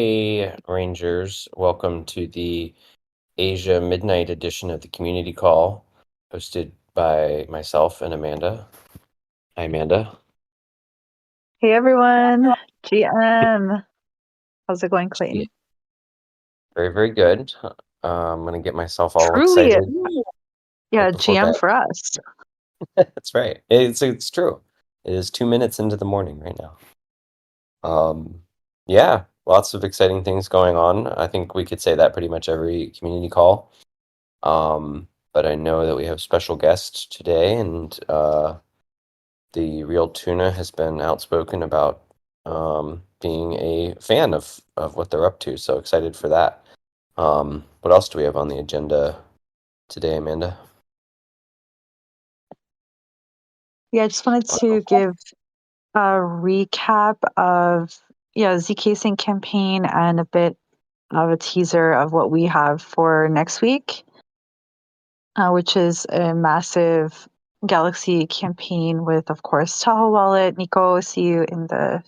Hey, Rangers. Welcome to the Asia Midnight edition of the Community Call, hosted by myself and Amanda. Hi, Amanda. Hey everyone, GM. How's it going, Yeah. Clayton? Very, very good. I'm going to get myself all Truly, excited yeah, right before GM bed. for us. That's right. It's true. It is 2 minutes into the morning right now. Yeah, lots of exciting things going on. I think we could say that pretty much every community call. But I know that we have special guests today, and the Real Tuna has been outspoken about being a fan of what they're up to. So excited for that. What else do we have on the agenda today, Amanda? Yeah, I just wanted to give a recap of zkSync campaign and a bit of a teaser of what we have for next week, which is a massive Galaxy campaign with, of course, Taho Wallet. Nico, see you in the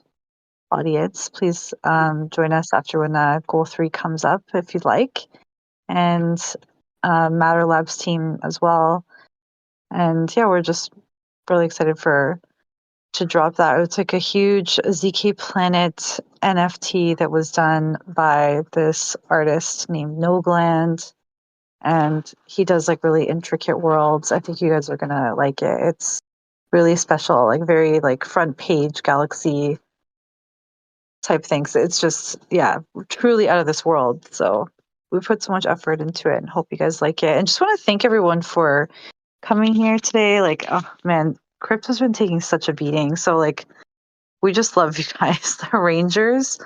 audience. Please join us after when Goal 3 comes up if you'd like. And Matter Labs team as well. And yeah, we're just really excited for to drop that. It's like a huge ZK Planet NFT that was done by this artist named Nogland. And he does like really intricate worlds. I think you guys are gonna like it. It's really special, like very like front page galaxy type things. It's just truly out of this world. So we put so much effort into it and hope you guys like it. And just want to thank everyone for coming here today. Like, oh man, crypto's been taking such a beating. So like we just love you guys, the Rangers.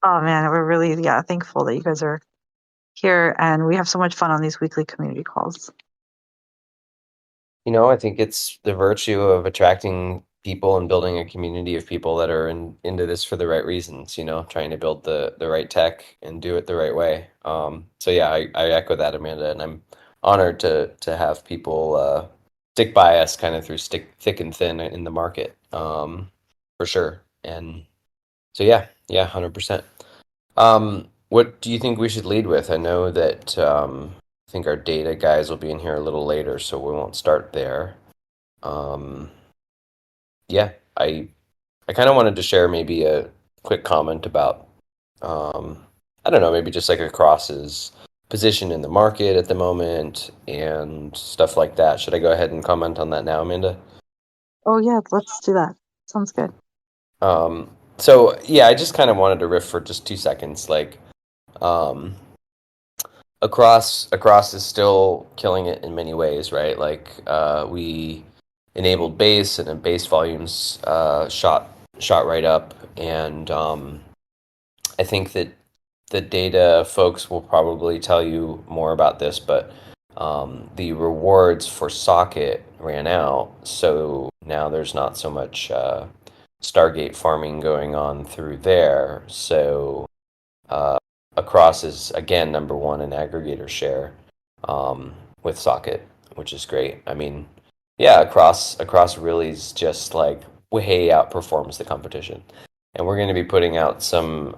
Oh man, we're really thankful that you guys are here and we have so much fun on these weekly community calls. I think it's the virtue of attracting people and building a community of people that are into this for the right reasons, trying to build the right tech and do it the right way. So yeah, I echo that, Amanda, and I'm honored to have people stick by us kind of through thick and thin in the market, for sure. And so yeah, 100%. What do you think we should lead with? I know that I think our data guys will be in here a little later, so we won't start there. Um, yeah, I kind of wanted to share maybe a quick comment about I don't know, maybe just like Across's position in the market at the moment and stuff like that. Should I go ahead and comment on that now, Amanda? Oh yeah, let's do that. Sounds good. So yeah, I just kind of wanted to riff for just 2 seconds. Like, um, across is still killing it in many ways, right? Like, we enabled base and then base volumes shot right up, and I think that the data folks will probably tell you more about this, but the rewards for socket ran out, so now there's not so much Stargate farming going on through there. So uh, Across is again number one in aggregator share, um, with socket, which is great. I mean, yeah, across really is just like way outperforms the competition, and we're going to be putting out some.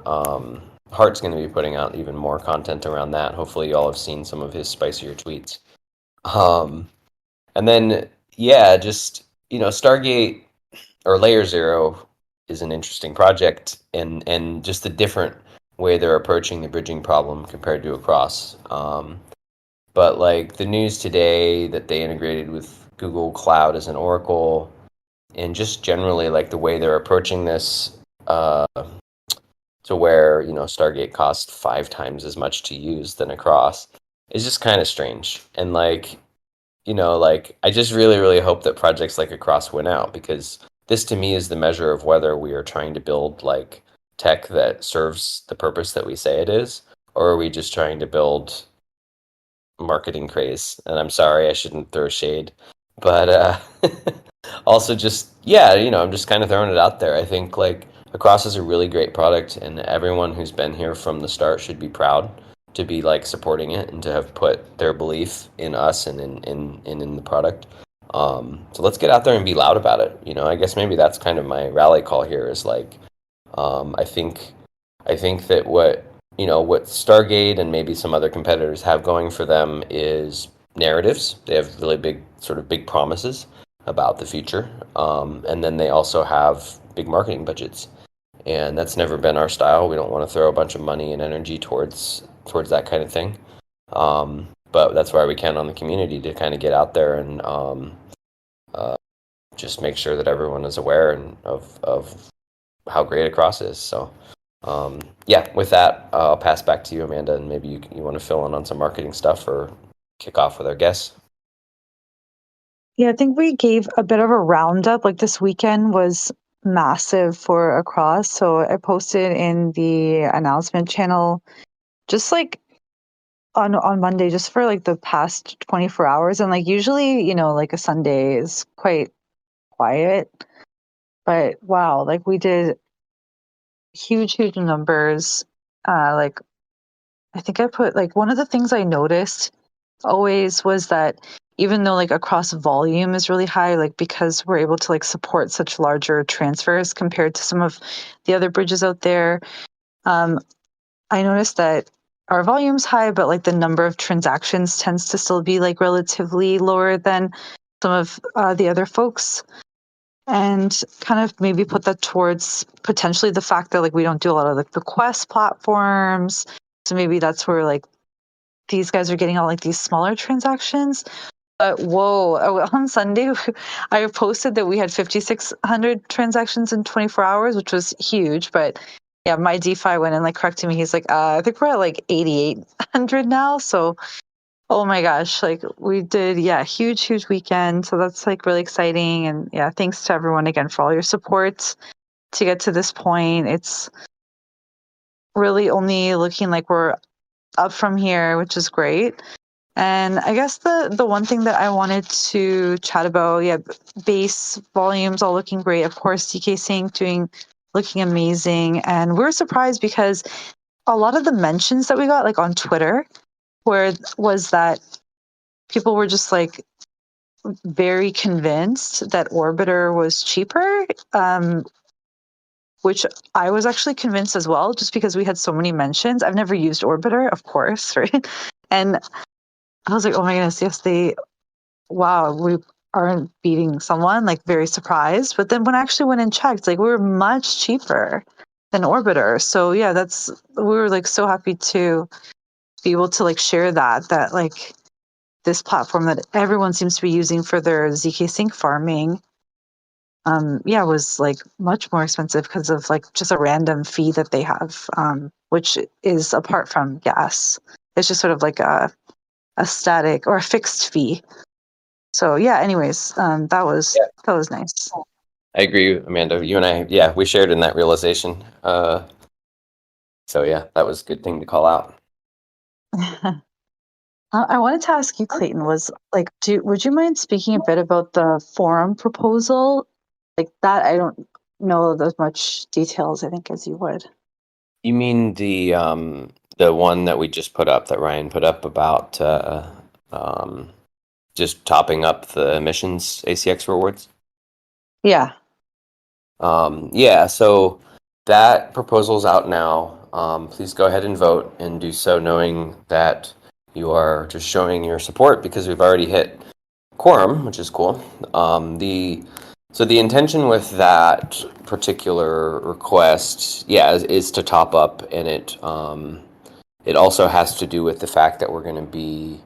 Hart's going to be putting out even more content around that. Hopefully, y'all have seen some of his spicier tweets. Um, and then yeah, just Stargate or Layer Zero is an interesting project, and just the different way they're approaching the bridging problem compared to Across. But like the news today that they integrated with Google Cloud as an Oracle, and just generally like the way they're approaching this, to where Stargate costs 5 times as much to use than Across, is just kind of strange. And like I just really, really hope that projects like Across win out, because this to me is the measure of whether we are trying to build like tech that serves the purpose that we say it is, or are we just trying to build marketing craze. And I'm sorry, I shouldn't throw shade, but also just yeah, I'm just kind of throwing it out there. I think like Across is a really great product, and everyone who's been here from the start should be proud to be like supporting it and to have put their belief in us and in the product. So let's get out there and be loud about it. I guess maybe that's kind of my rally call here is like, I think I think that what Stargate and maybe some other competitors have going for them is narratives. They have really big promises about the future, and then they also have big marketing budgets, and that's never been our style. We don't want to throw a bunch of money and energy towards that kind of thing. But that's why we count on the community to kind of get out there and uh, just make sure that everyone is aware of how great Across is. So, yeah, with that, I'll pass back to you, Amanda, and maybe you want to fill in on some marketing stuff or kick off with our guests. Yeah, I think we gave a bit of a roundup. Like this weekend was massive for Across. So I posted in the announcement channel just like on Monday, just for like the past 24 hours. And like usually, like a Sunday is quite quiet. But wow, like we did huge numbers. Like I think I put like one of the things I noticed always was that even though like Across volume is really high, like because we're able to like support such larger transfers compared to some of the other bridges out there, um, I noticed that our volume's high, but like the number of transactions tends to still be like relatively lower than some of the other folks. And kind of maybe put that towards potentially the fact that like we don't do a lot of like the Quest platforms. So maybe that's where like these guys are getting all like these smaller transactions. But whoa, on Sunday, I posted that we had 5,600 transactions in 24 hours, which was huge. But yeah, my DeFi went and like corrected me. He's like, I think we're at like 8,800 now. So, oh my gosh, like we did, yeah, huge weekend. So that's like really exciting. And yeah, thanks to everyone again for all your support to get to this point. It's really only looking like we're up from here, which is great. And I guess the one thing that I wanted to chat about, yeah, base volumes all looking great. Of course, zkSync looking amazing. And we're surprised because a lot of the mentions that we got, like on Twitter, where was that people were just like very convinced that Orbiter was cheaper, which I was actually convinced as well, just because we had so many mentions. I've never used Orbiter, of course, right? And I was like, oh my goodness, yes, wow, we aren't beating someone, like very surprised. But then when I actually went and checked, like we were much cheaper than Orbiter. So yeah, we were like so happy to be able to like share that like this platform that everyone seems to be using for their zkSync farming, yeah, was like much more expensive because of like just a random fee that they have, which is apart from gas. It's just sort of like a static or a fixed fee. So yeah, anyways, Yeah, that was nice. I agree, Amanda. You and I, yeah, we shared in that realization. So yeah, that was a good thing to call out. I wanted to ask you, Clayton, was like, would you mind speaking a bit about the forum proposal? Like that, I don't know as much details, I think, as you would. You mean the one that we just put up, that Ryan put up about um, just topping up the emissions ACX rewards? Yeah. Yeah, so that proposal's out now. Please go ahead and vote and do so knowing that you are just showing your support because we've already hit quorum, which is cool. The intention with that particular request, yeah, is to top up, and it also has to do with the fact that we're going to be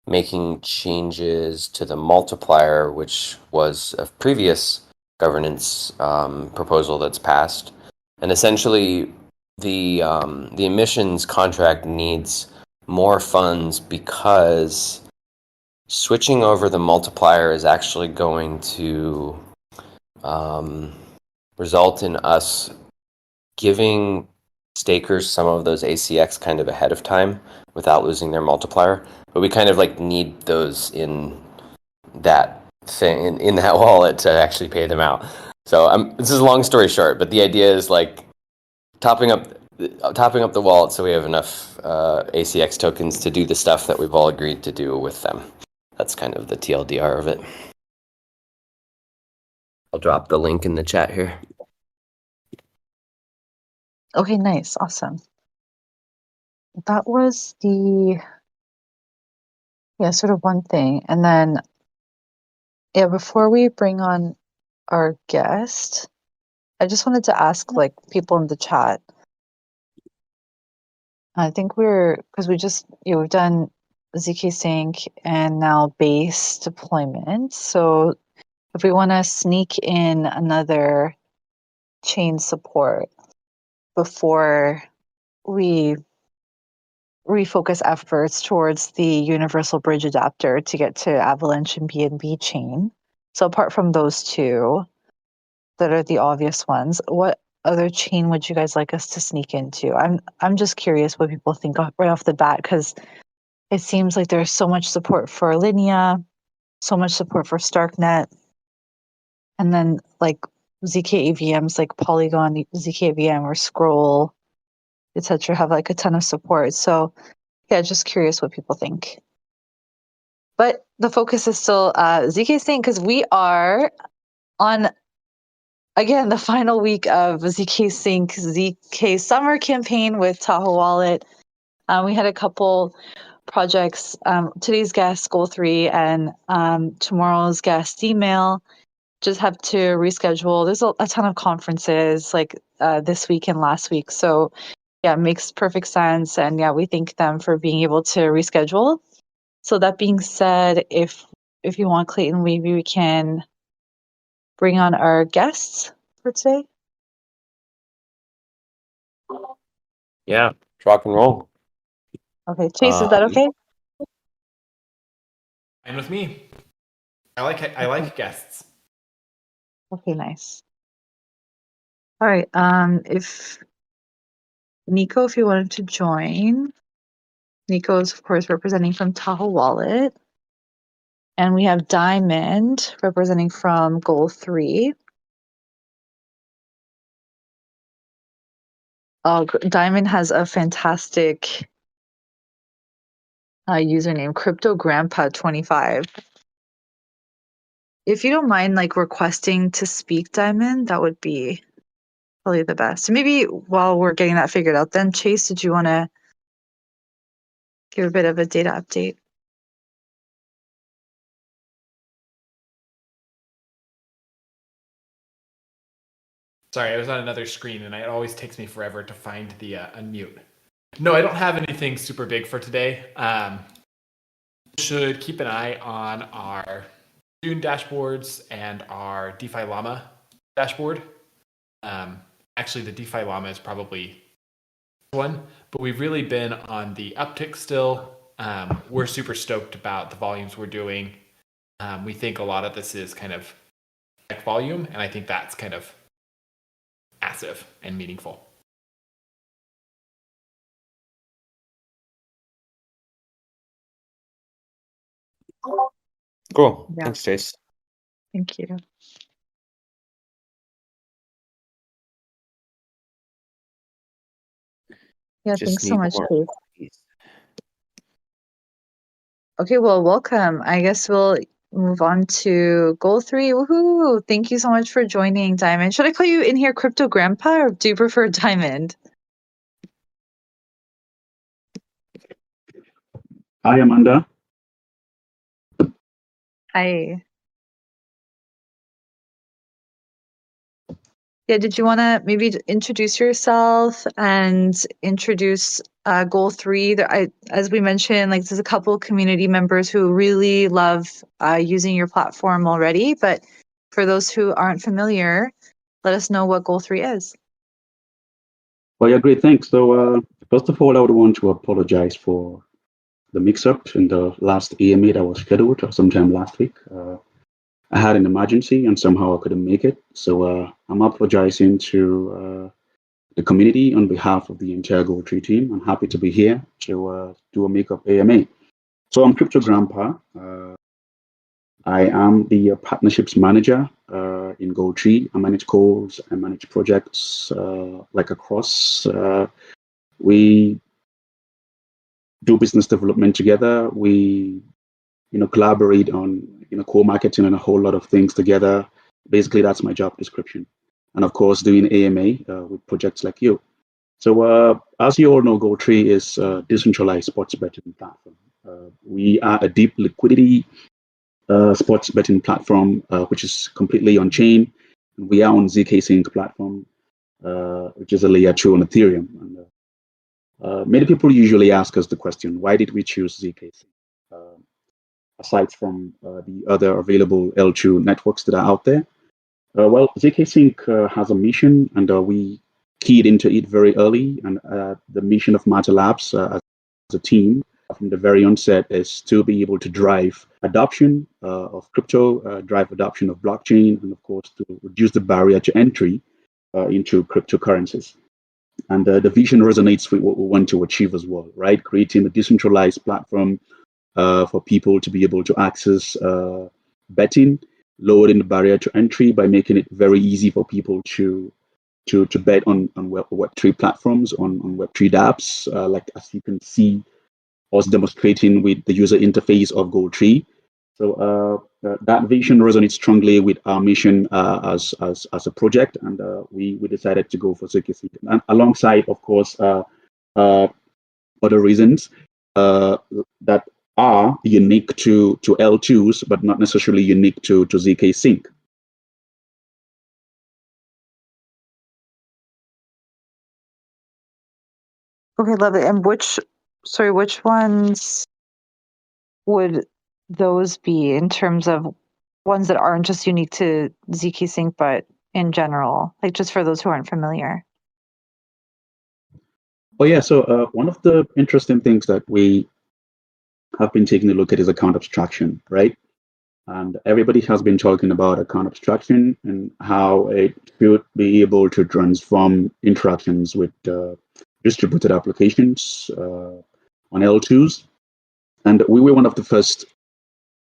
making changes to the multiplier, which was a previous governance proposal that's passed, and essentially the emissions contract needs more funds because switching over the multiplier is actually going to um, result in us giving stakers some of those ACX kind of ahead of time without losing their multiplier. But we kind of like need those in that thing in that wallet to actually pay them out. So this is a long story short, but the idea is like topping up topping up the wallet so we have enough ACX tokens to do the stuff that we've all agreed to do with them. That's kind of the TLDR of it. I'll drop the link in the chat here. Okay, nice. Awesome. That was sort of one thing. And then, yeah, before we bring on our guest, I just wanted to ask like people in the chat. I think because we've done zkSync and now base deployment. So if we want to sneak in another chain support before we refocus efforts towards the universal bridge adapter to get to Avalanche and BNB chain. So apart from those two that are the obvious ones, what other chain would you guys like us to sneak into? I'm just curious what people think right off the bat, because it seems like there's so much support for Linea, so much support for Starknet, and then like zk AVMs like Polygon, zk AVM, or Scroll, etc. have like a ton of support. So yeah, just curious what people think. But the focus is still zkSync, because we are on, again, the final week of zkSync ZK summer campaign with Taho Wallet. We had a couple projects. Today's guest, Goal3, and tomorrow's guest, email, just have to reschedule. There's a ton of conferences like this week and last week. So yeah, it makes perfect sense. And yeah, we thank them for being able to reschedule. So that being said, if you want, Clayton, maybe we can bring on our guests for today. Yeah, rock and roll. Okay, Chase, is that okay? And with me, I like guests. Okay, nice. All right. If Nico, if you wanted to join, Nico is of course representing from Tahoe Wallet, and we have Diamond representing from Goal3. Diamond has a fantastic username, Crypto Grandpa 25. If you don't mind, like requesting to speak, Diamond, that would be probably the best. Maybe while we're getting that figured out, then Chase, did you want to give a bit of a data update? Sorry, I was on another screen, and it always takes me forever to find the unmute. No, I don't have anything super big for today. Should keep an eye on our June dashboards and our DeFi Llama dashboard. Actually, the DeFi Llama is probably one, but we've really been on the uptick still. We're super stoked about the volumes we're doing. We think a lot of this is kind of tech volume, and I think that's kind of massive and meaningful. Cool. Yeah. Thanks, Chase. Thank you. Yeah, Just thanks so need much, more. Chase. Okay, well, welcome. I guess we'll move on to Goal3. Woohoo! Thank you so much for joining, Diamond. Should I call you in here Crypto Grandpa, or do you prefer Diamond? Hi, Amanda. Hi. Yeah, did you want to maybe introduce yourself and introduce Goal3? As we mentioned, like there's a couple community members who really love using your platform already, but for those who aren't familiar, let us know what Goal3 is. Well, yeah, great, thanks. So, first of all, I would want to apologize for the mix-up in the last AMA that was scheduled sometime last week. I had an emergency and somehow I couldn't make it. So I'm apologizing to the community on behalf of the entire Goal3 team. I'm happy to be here to do a makeup AMA. So I'm Crypto Grandpa. I am the partnerships manager in Goal3. I manage calls, I manage projects like across. We do business development together. We, collaborate on, co-marketing and a whole lot of things together. Basically, that's my job description. And of course, doing AMA with projects like you. As you all know, Goal3 is a decentralized sports betting platform. We are a deep liquidity sports betting platform, which is completely on chain. We are on zkSync platform, which is a layer 2 on Ethereum. And, many people usually ask us the question, why did we choose zkSync? Aside from the other available L2 networks that are out there. Well, zkSync has a mission, and we keyed into it very early. And the mission of Mata Labs as a team from the very onset is to be able to drive adoption of crypto, drive adoption of blockchain, and of course to reduce the barrier to entry into cryptocurrencies. And the vision resonates with what we want to achieve as well, right? Creating a decentralized platform for people to be able to access betting, lowering the barrier to entry by making it very easy for people to bet on Web3 platforms, on Web3 dApps, like as you can see us demonstrating with the user interface of Goal3. So that vision resonates strongly with our mission as a project, and we decided to go for zkSync. And alongside, of course, other reasons that are unique to L2s, but not necessarily unique to zkSync. Okay, love it. And which ones would those be in terms of ones that aren't just unique to zkSync, but in general, like just for those who aren't familiar? Oh yeah, so one of the interesting things that we have been taking a look at is account abstraction, right? And everybody has been talking about account abstraction and how it should be able to transform interactions with distributed applications on L2s. And we were one of the first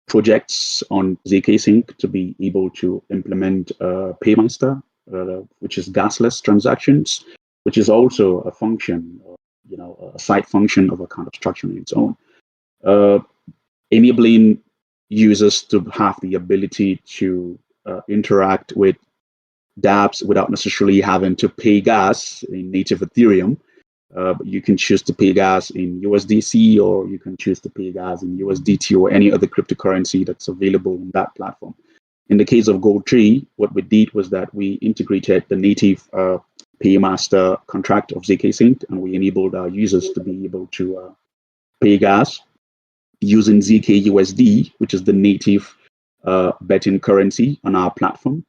projects on zkSync to be able to implement Paymaster, which is gasless transactions, which is also a function, a side function of account abstraction in its own. Enabling users to have the ability to interact with dApps without necessarily having to pay gas in native Ethereum. But you can choose to pay gas in USDC, or you can choose to pay gas in USDT or any other cryptocurrency that's available on that platform. In the case of Goal3, what we did was that we integrated the native Paymaster contract of zkSync, and we enabled our users to be able to pay gas using zkUSD, which is the native betting currency on our platform.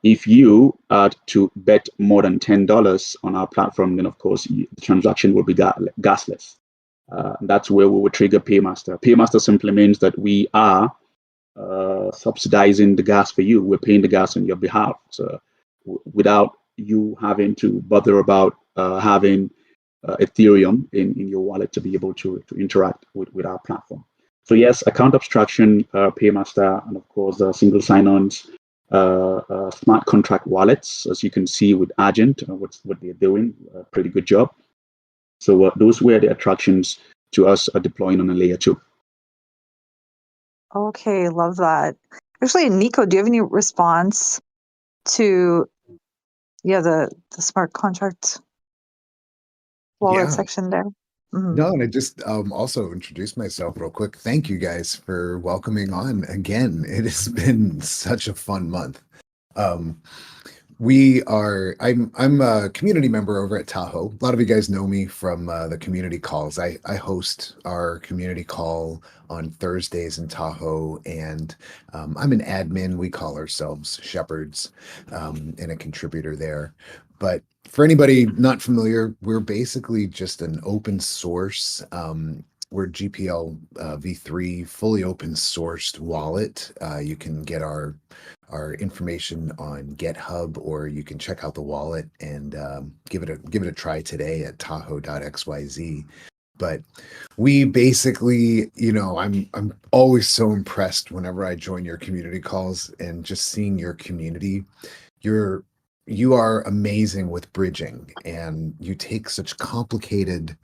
If you are to bet more than $10 on our platform, then of course the transaction will be gasless. That's where we will trigger Paymaster. Paymaster simply means that we are subsidizing the gas for you. We're paying the gas on your behalf, so without you having to bother about having Ethereum in your wallet to be able to interact with our platform. So yes, account abstraction, Paymaster, and of course single sign-ons, smart contract wallets, as you can see with Argent, what they're doing, pretty good job. So those were the attractions to us deploying on a layer 2. Okay, love that. Actually, Nico, do you have any response to the smart contract wallet section there? Mm-hmm. No, and I just also introduce myself real quick. Thank you guys for welcoming on again. It has been such a fun month. I'm a community member over at Taho. A lot of you guys know me from the community calls. I host our community call on Thursdays in Taho, and I'm an admin. We call ourselves shepherds, and a contributor there. But for anybody not familiar, we're basically just an open source. We're GPL v3 fully open sourced wallet. You can get our information on GitHub, or you can check out the wallet and give it a try today at taho.xyz. But we basically, I'm always so impressed whenever I join your community calls and just seeing your community. You are amazing with bridging, and you take such complicated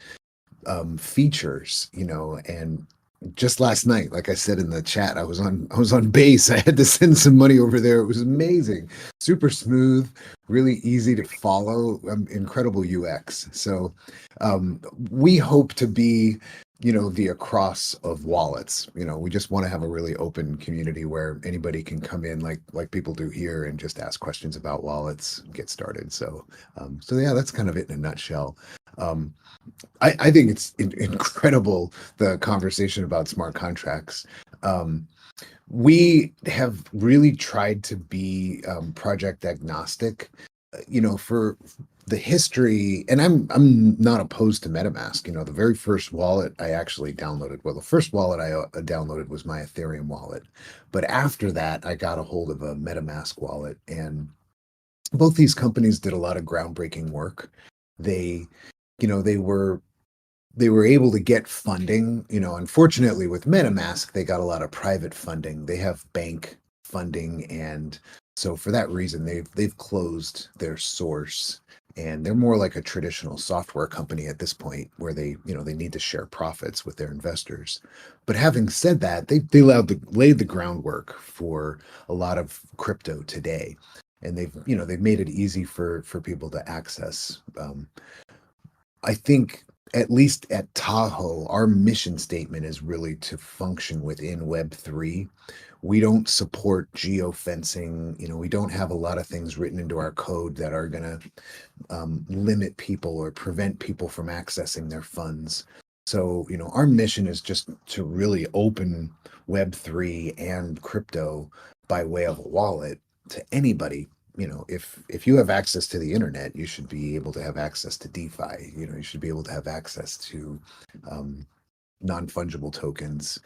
features, and just last night, like I said in the chat, I was on base. I had to send some money over there. It was amazing, super smooth, really easy to follow, incredible UX. So we hope to be, the across of wallets. We just want to have a really open community where anybody can come in, like people do here, and just ask questions about wallets, get started. So yeah, that's kind of it in a nutshell. I think it's incredible, the conversation about smart contracts. We have really tried to be project agnostic, for the history, and I'm not opposed to MetaMask. The very first wallet I actually downloaded, well, the first wallet I downloaded was my Ethereum wallet, but after that I got a hold of a MetaMask wallet, and both these companies did a lot of groundbreaking work. They, they were able to get funding. Unfortunately with MetaMask, they got a lot of private funding. They have bank funding, and so for that reason, they've closed their source, and they're more like a traditional software company at this point, where they need to share profits with their investors. But having said that, they laid the groundwork for a lot of crypto today, and they've made it easy for people to access. I think, at least at Taho, our mission statement is really to function within Web3. We don't support geofencing. We don't have a lot of things written into our code that are going to limit people or prevent people from accessing their funds. So, our mission is just to really open Web3 and crypto by way of a wallet to anybody. If you have access to the internet, you should be able to have access to DeFi. You should be able to have access to non-fungible tokens.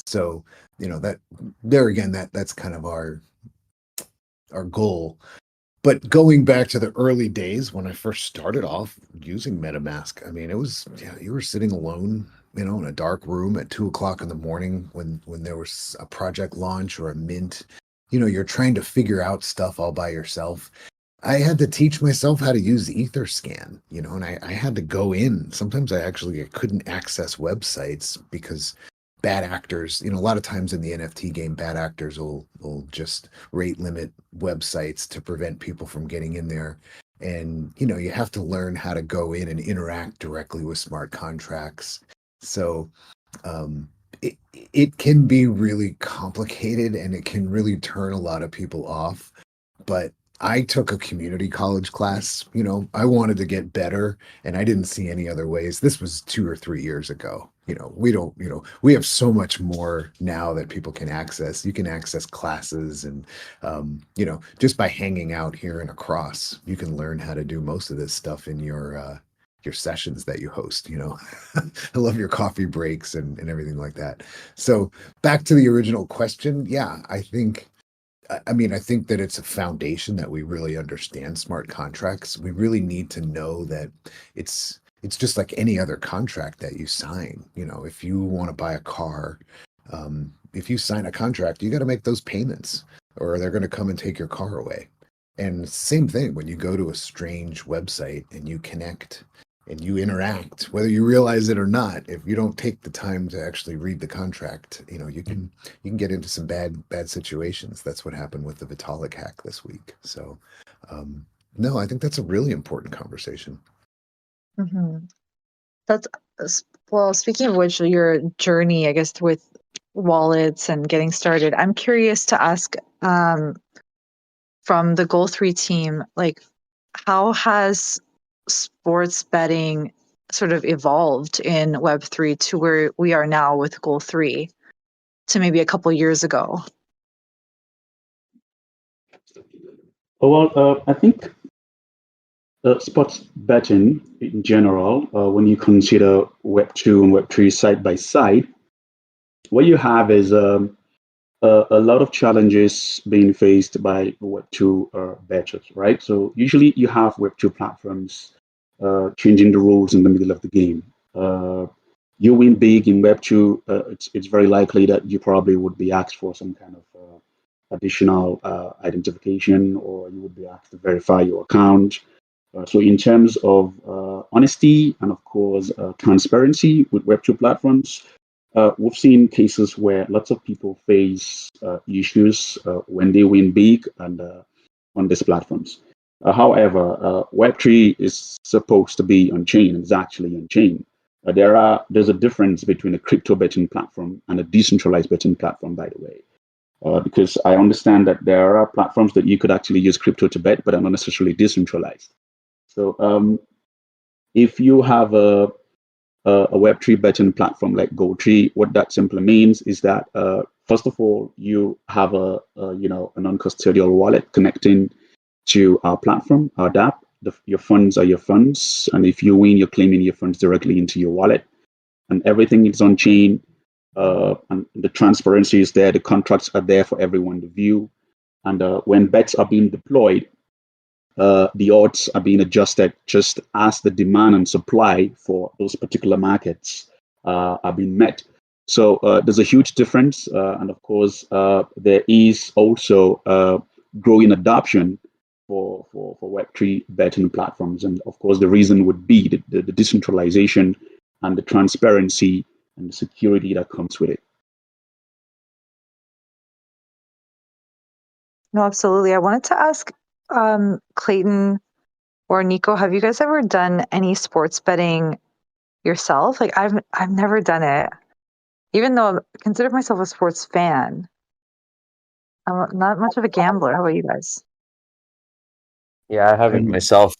So, that there again, that's kind of our goal. But going back to the early days when I first started off using MetaMask, I mean, it was, you were sitting alone, in a dark room at 2 o'clock in the morning when there was a project launch or a mint. You're trying to figure out stuff all by yourself. I had to teach myself how to use Etherscan, and I had to go in. Sometimes I couldn't access websites because bad actors, a lot of times in the NFT game, bad actors will just rate limit websites to prevent people from getting in there. And, you have to learn how to go in and interact directly with smart contracts. So, it can be really complicated, and it can really turn a lot of people off. But I took a community college class. I wanted to get better, and I didn't see any other ways. This was 2 or 3 years ago. We have so much more now that people can access. You can access classes, and just by hanging out here and across, you can learn how to do most of this stuff in your sessions that you host. I love your coffee breaks and everything like that. So back to the original question. Yeah, I think that it's a foundation that we really understand smart contracts. We really need to know that it's just like any other contract that you sign. If you want to buy a car, if you sign a contract, you got to make those payments, or they're going to come and take your car away. And same thing when you go to a strange website and you connect and you interact, whether you realize it or not. If you don't take the time to actually read the contract, you can get into some bad situations. That's what happened with the Vitalik hack this week. So no, I think that's a really important conversation. Mm-hmm. That's well, speaking of which, your journey, I guess, with wallets and getting started, I'm curious to ask, from the Goal3 team, like, how has sports betting sort of evolved in Web3 to where we are now with Goal3 to maybe a couple years ago? Well, I think sports betting in general, when you consider Web2 and Web3 side by side, what you have is a lot of challenges being faced by Web2 bettors, right? So usually you have Web2 platforms changing the rules in the middle of the game. You win big in Web2, it's very likely that you probably would be asked for some kind of additional identification, or you would be asked to verify your account. So in terms of honesty and, of course, transparency with Web2 platforms, we've seen cases where lots of people face issues when they win big and on these platforms. However, Web3 is supposed to be on chain. It's actually on chain. There's a difference between a crypto betting platform and a decentralized betting platform, by the way. Because I understand that there are platforms that you could actually use crypto to bet, but are not necessarily decentralized. So if you have a Web3 betting platform like Goal3, what that simply means is that first of all, you have a non-custodial wallet connecting to our platform, our DApp. Your funds are your funds, and if you win, you're claiming your funds directly into your wallet, and everything is on chain. And the transparency is there. The contracts are there for everyone to view, and when bets are being deployed, the odds are being adjusted just as the demand and supply for those particular markets are being met. So there's a huge difference, and of course, there is also growing adoption for Web3 betting platforms, and of course, the reason would be the decentralization and the transparency and the security that comes with it. No, absolutely. I wanted to ask Clayton or Nico, have you guys ever done any sports betting yourself? Like I've never done it. Even though I consider myself a sports fan. I'm not much of a gambler. How about you guys? Yeah, I haven't myself.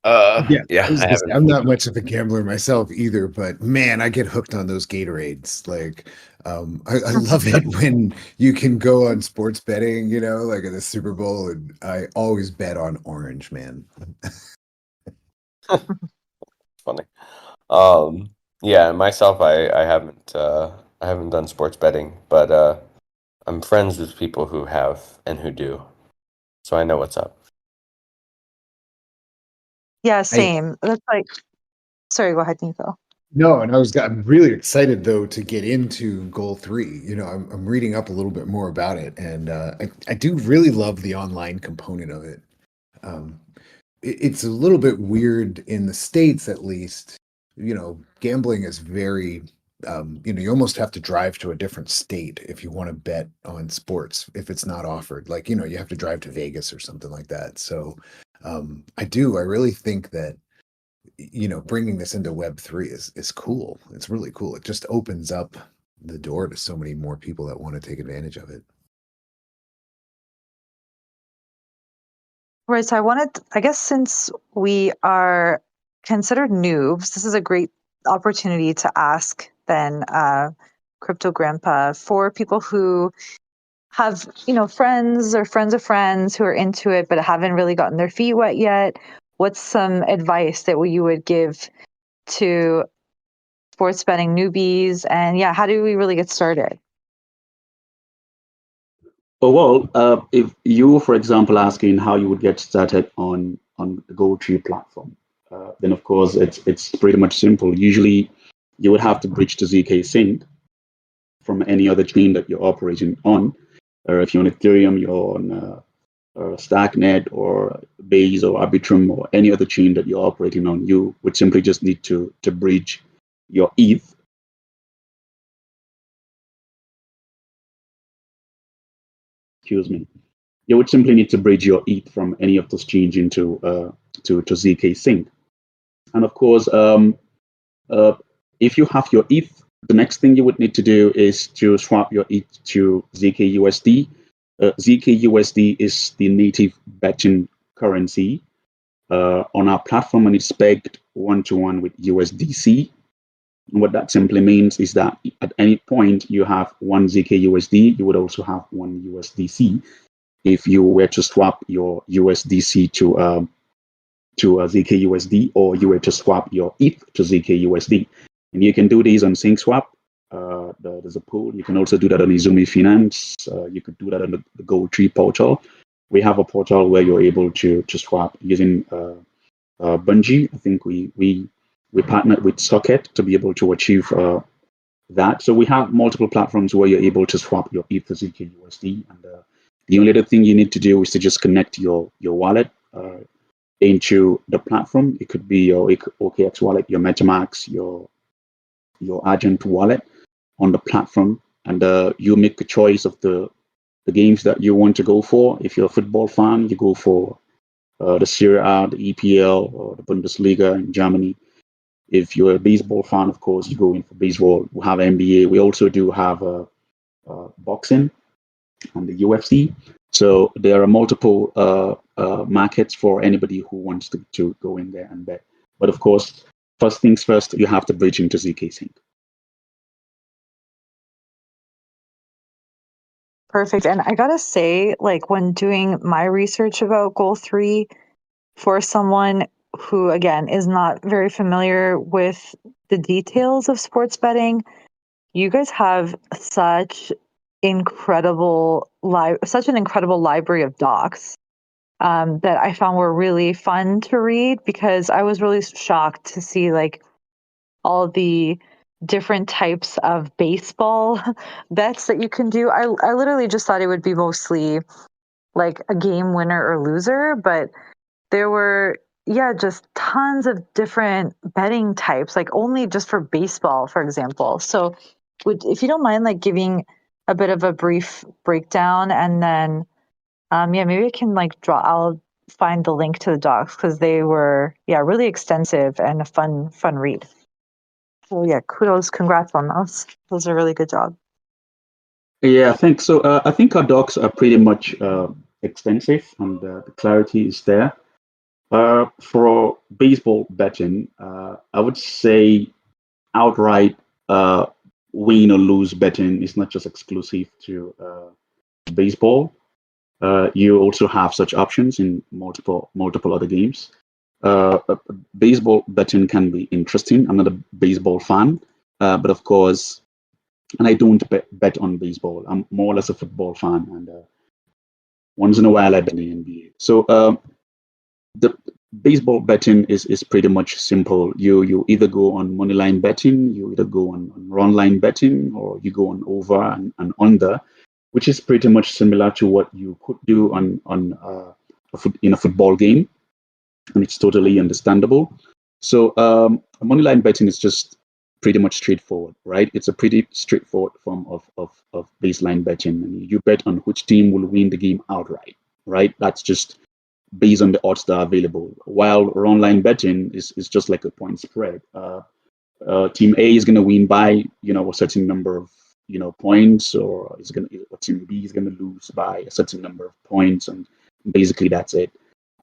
Yeah, Yeah, I was I gonna say, haven't. I'm not much of a gambler myself either, but man, I get hooked on those Gatorades. Like, I love it when you can go on sports betting, like at the Super Bowl, and I always bet on orange, man. Funny. Yeah, myself, I haven't done sports betting, but I'm friends with people who have and who do, so I know what's up. Yeah, I same. That's like, sorry, go ahead, Nico. No, and I'm really excited though to get into Goal3. I'm reading up a little bit more about it, and I do really love the online component of it. Um, it's a little bit weird in the States, at least. Gambling is very, you almost have to drive to a different state if you want to bet on sports if it's not offered. Like, you have to drive to Vegas or something like that. So, I really think that bringing this into Web3 is cool. It's really cool. It just opens up the door to so many more people that want to take advantage of it. Right. So I guess since we are considered noobs, this is a great opportunity to ask then Crypto Grandpa for people who have, friends or friends of friends who are into it but haven't really gotten their feet wet yet. What's some advice that you would give to sports betting newbies? And yeah, how do we really get started? Oh, well, if you, for example, asking how you would get started on the Goal3 platform, then of course it's pretty much simple. Usually, you would have to bridge to zkSync from any other chain that you're operating on. Or if you're on Ethereum, you're on Stacknet or Base or Arbitrum or any other chain that you're operating on. You would simply just need to bridge your ETH. Excuse me. You would simply need to bridge your ETH from any of those chains into to zkSync. And of course, if you have your ETH, the next thing you would need to do is to swap your ETH to zkUSD. zkUSD is the native betting currency on our platform, and it's pegged 1-to-1 with USDC. And what that simply means is that at any point you have one zkUSD, you would also have one USDC. If you were to swap your USDC to a zkUSD, or you were to swap your ETH to zkUSD, and you can do these on SyncSwap. There's a pool. You can also do that on Izumi Finance. You could do that on the Goal3 portal. We have a portal where you're able to swap using Bungie. I think we partnered with Socket to be able to achieve that. So we have multiple platforms where you're able to swap your ETH to zkUSD, and the only other thing you need to do is to just connect your wallet into the platform. It could be your OKX wallet, your MetaMask, your Argent wallet. on the platform, and you make a choice of the games that you want to go for. If you're a football fan, you go for the Serie A, the EPL, or the Bundesliga in Germany. If you're a baseball fan, of course, you go in for baseball. We have NBA. We also do have boxing and the UFC. So there are multiple markets for anybody who wants to go in there and bet. But of course, first things first, you have to bridge into zkSync. Perfect. And I gotta say, like when doing my research about Goal3, for someone who, again, is not very familiar with the details of sports betting, you guys have such such an incredible library of docs that I found were really fun to read, because I was really shocked to see like all the different types of baseball bets that you can do. I literally just thought it would be mostly like a game winner or loser, but there were, yeah, just tons of different betting types, like only just for baseball, for example. So if you don't mind like giving a bit of a brief breakdown, and then yeah, maybe I can I'll find the link to the docs, because they were, yeah, really extensive and a fun read. So yeah, congrats on those. Those are a really good job. Yeah, thanks. So I think our docs are pretty much extensive, and the clarity is there. For baseball betting, I would say outright win or lose betting is not just exclusive to baseball. You also have such options in multiple other games. Baseball betting can be interesting. I'm not a baseball fan, but of course, and I don't bet on baseball. I'm more or less a football fan, and once in a while I bet in the NBA. So the baseball betting is pretty much simple. You either go on money line betting, you either go on run line betting, or you go on over and under, which is pretty much similar to what you could do in a football game, and it's totally understandable. So money line betting is just pretty much straightforward, right? It's a pretty straightforward form of baseline betting. And you bet on which team will win the game outright, right? That's just based on the odds that are available. While run line betting is just like a point spread. Team A is going to win by a certain number of points, or team B is going to lose by a certain number of points, and basically that's it.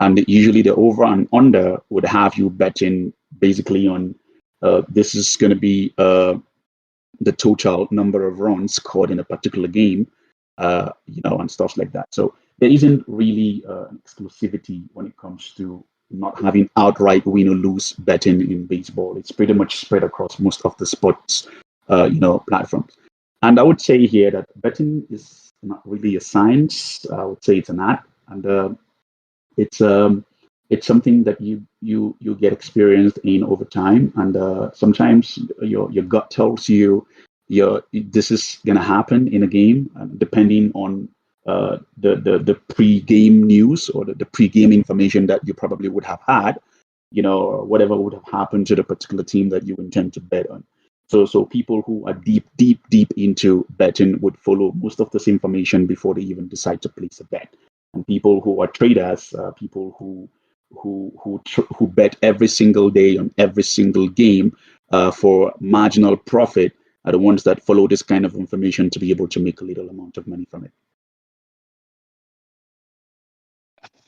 And usually the over and under would have you betting basically on this is going to be the total number of runs scored in a particular game, and stuff like that. So there isn't really exclusivity when it comes to not having outright win or lose betting in baseball. It's pretty much spread across most of the sports, platforms. And I would say here that betting is not really a science. I would say it's an art, and it's something that you get experienced in over time. And sometimes your gut tells you this is going to happen in a game, depending on the pre-game news or the pre-game information that you probably would have had, or whatever would have happened to the particular team that you intend to bet on. So people who are deep into betting would follow most of this information before they even decide to place a bet. And people who are traders, people who bet every single day on every single game for marginal profit, are the ones that follow this kind of information to be able to make a little amount of money from it.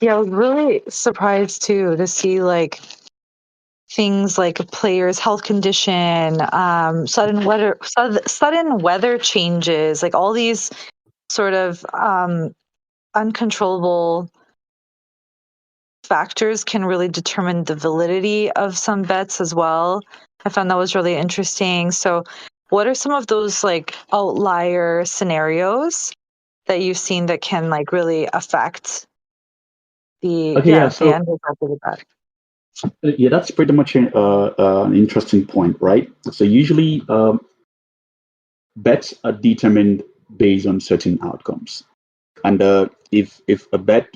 Yeah, I was really surprised too to see like things like a player's health condition, sudden weather changes, like all these sort of uncontrollable factors can really determine the validity of some bets as well. I found that was really interesting. So what are some of those like outlier scenarios that you've seen that can like really affect the the end result of the bet? Yeah, that's pretty much an interesting point, right? So usually bets are determined based on certain outcomes. And if a bet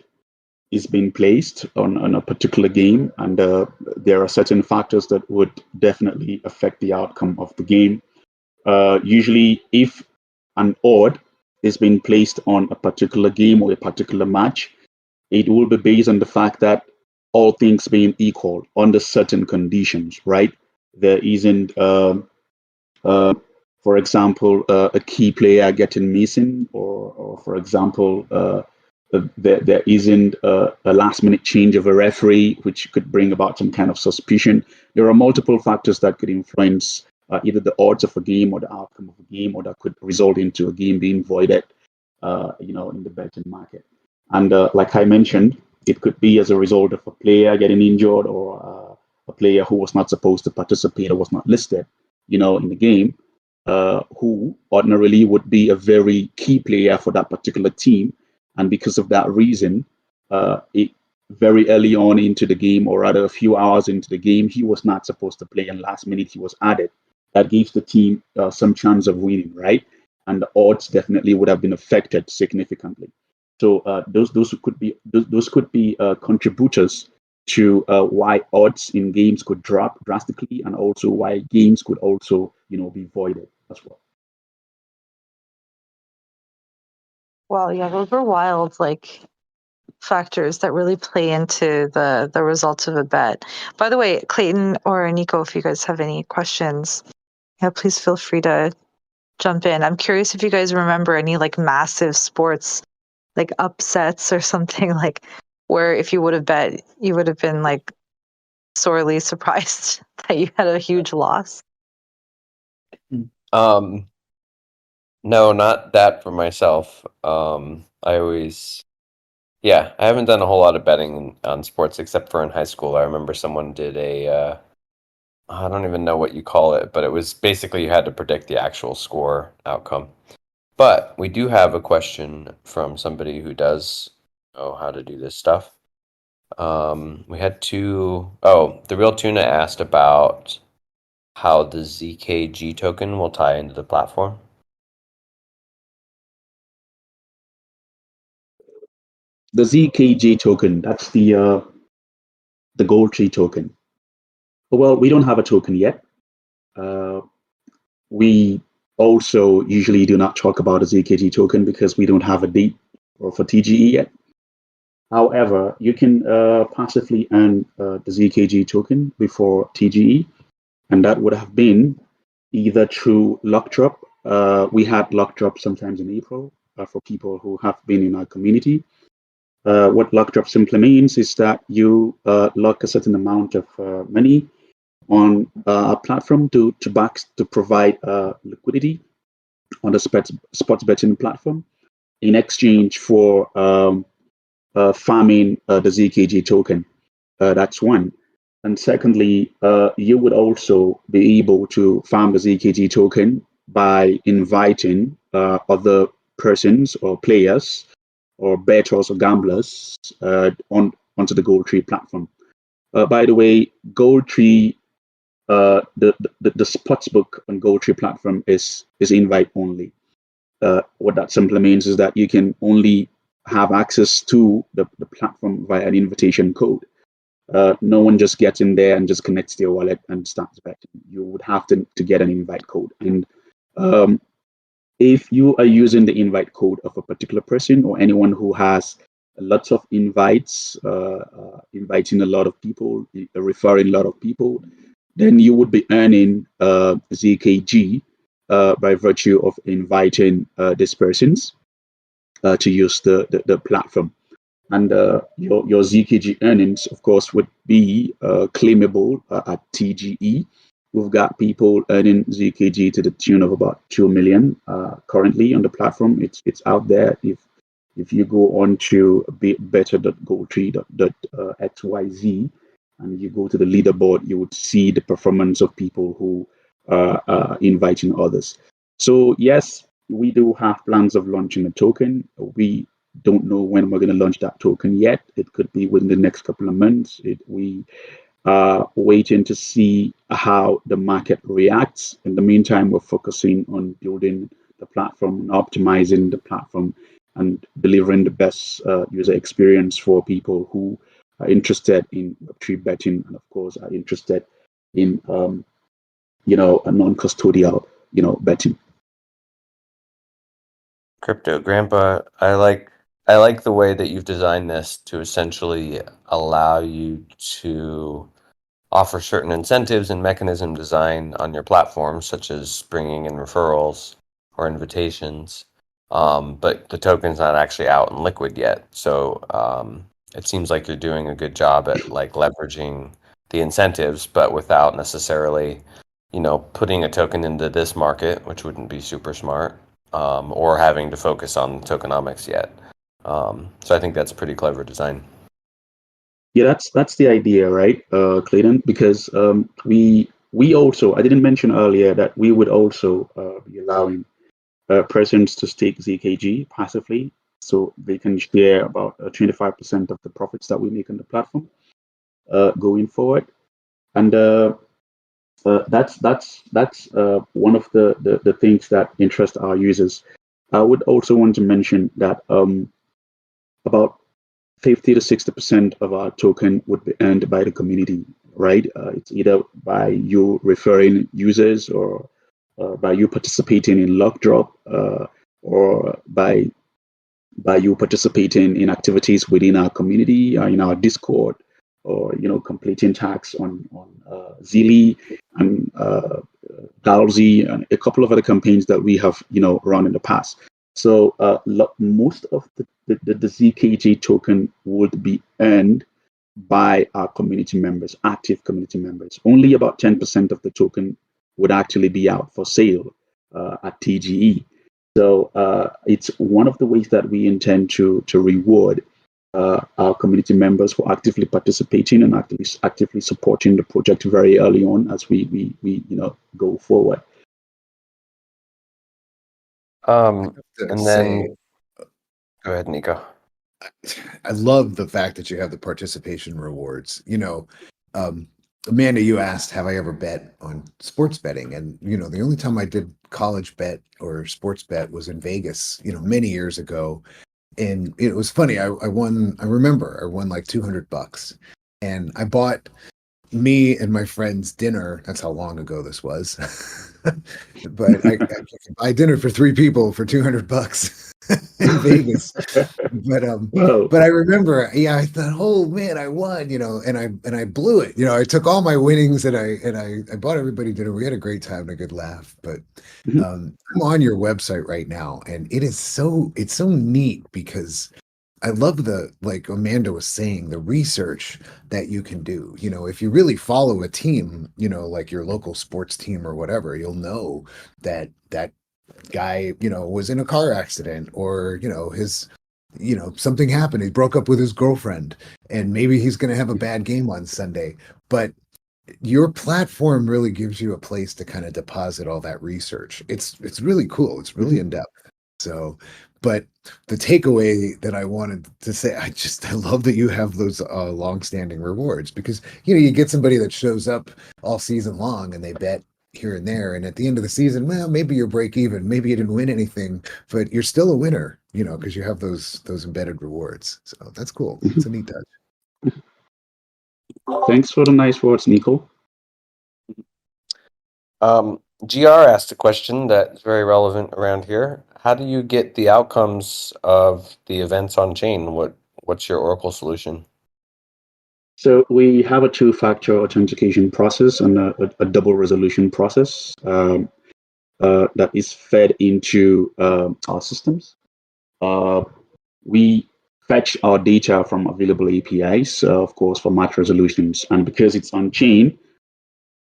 is being placed on a particular game, and there are certain factors that would definitely affect the outcome of the game, usually if an odd is being placed on a particular game or a particular match, it will be based on the fact that all things being equal under certain conditions, right? There isn't, for example, a key player getting missing, or for example, there isn't a last minute change of a referee, which could bring about some kind of suspicion. There are multiple factors that could influence either the odds of a game or the outcome of a game, or that could result into a game being voided, in the betting market. And like I mentioned, it could be as a result of a player getting injured, or a player who was not supposed to participate or was not listed, in the game, who ordinarily would be a very key player for that particular team. And because of that reason, very early on into the game, or rather a few hours into the game, he was not supposed to play, and last minute he was added. That gives the team some chance of winning, right? And the odds definitely would have been affected significantly. So those could be contributors to why odds in games could drop drastically, and also why games could also be voided as well. Well, yeah, those were wild, factors that really play into the results of a bet. By the way, Clayton or Nico, if you guys have any questions, yeah, please feel free to jump in. I'm curious if you guys remember any massive sports upsets or something where if you would have bet, you would have been sorely surprised that you had a huge loss. No, not that for myself. I haven't done a whole lot of betting on sports except for in high school. I remember someone did I don't even know what you call it, but it was basically you had to predict the actual score outcome. But we do have a question from somebody who does know how to do this stuff. We had the Real Tuna asked about how the zkG token will tie into the platform. The zkG token, that's the Goal3 token. Well, we don't have a token yet. We also usually do not talk about a zkG token because we don't have a date for TGE yet. However, you can passively earn the zkG token before TGE, and that would have been either through lock drop. We had lock drop sometimes in April for people who have been in our community. What lock drop simply means is that you lock a certain amount of money on our platform to provide liquidity on the sports betting platform in exchange for farming the zkG token. That's one. And secondly, you would also be able to farm the zkG token by inviting other persons or players or bettors or gamblers onto the Goal3 platform. By the way, Goal3, the Sportsbook on Goal3 platform is invite only. What that simply means is that you can only have access to the platform via an invitation code. No one just gets in there and just connects to your wallet and starts betting. You would have to get an invite code. And if you are using the invite code of a particular person or anyone who has lots of invites, inviting a lot of people, referring a lot of people, then you would be earning zkG by virtue of inviting these persons to use the platform. And your zkG earnings, of course, would be claimable at TGE. We've got people earning zkG to the tune of about 2 million currently on the platform. It's out there. If you go on to better.goal3.xyz and you go to the leaderboard, you would see the performance of people who are inviting others. So yes, we do have plans of launching a token. We don't know when we're going to launch that token yet. It could be within the next couple of months. We are waiting to see how the market reacts. In the meantime, we're focusing on building the platform and optimizing the platform and delivering the best user experience for people who are interested in Web3 betting and, of course, are interested in a non-custodial betting. Crypto Grandpa, I like the way that you've designed this to essentially allow you to offer certain incentives and mechanism design on your platform, such as bringing in referrals or invitations. But the token's not actually out and liquid yet. So it seems like you're doing a good job at like leveraging the incentives, but without necessarily, putting a token into this market, which wouldn't be super smart, or having to focus on tokenomics yet. So I think that's pretty clever design. Yeah, that's the idea, right, Clayton? Because we also, I didn't mention earlier that we would also be allowing persons to stake zkG passively, so they can share about 25% of the profits that we make on the platform going forward. And that's one of the things that interest our users. I would also want to mention that about 50 to 60% of our token would be earned by the community, right? It's either by you referring users or by you participating in luck drop or by you participating in activities within our community, in our Discord, or completing tasks on Zili and Goal3 and a couple of other campaigns that we have run in the past. So most of the zkG token would be earned by our community members, active community members. Only about 10% of the token would actually be out for sale at TGE. So it's one of the ways that we intend to reward our community members for actively participating and actively supporting the project very early on as we go forward. And then go ahead, Nico. I love the fact that you have the participation rewards. Amanda, you asked, have I ever bet on sports betting? And, the only time I did college bet or sports bet was in Vegas, many years ago. And it was funny. I won like $200 and I bought me and my friends dinner. That's how long ago this was. But I buy dinner for 3 people for $200 in Vegas. But I remember, I thought, oh man, I won, and I blew it. I took all my winnings and I bought everybody dinner. We had a great time and a good laugh. But I'm on your website right now, and it's so neat because I love like Amanda was saying, the research that you can do. If you really follow a team, like your local sports team or whatever, you'll know that guy, was in a car accident, or, his, something happened. He broke up with his girlfriend, and maybe he's going to have a bad game on Sunday. But your platform really gives you a place to kind of deposit all that research. It's really cool. It's really in depth. So, but the takeaway that I wanted to say, I love that you have those long-standing rewards, because you get somebody that shows up all season long and they bet here and there, and at the end of the season, well, maybe you're break even, maybe you didn't win anything, but you're still a winner, because you have those embedded rewards. So that's cool. It's a neat touch. Thanks for the nice words, Nico. GR asked a question that's very relevant around here. How do you get the outcomes of the events on chain? What's your Oracle solution? So we have a 2-factor authentication process and a double resolution process that is fed into our systems. We fetch our data from available APIs, of course, for match resolutions. And because it's on chain,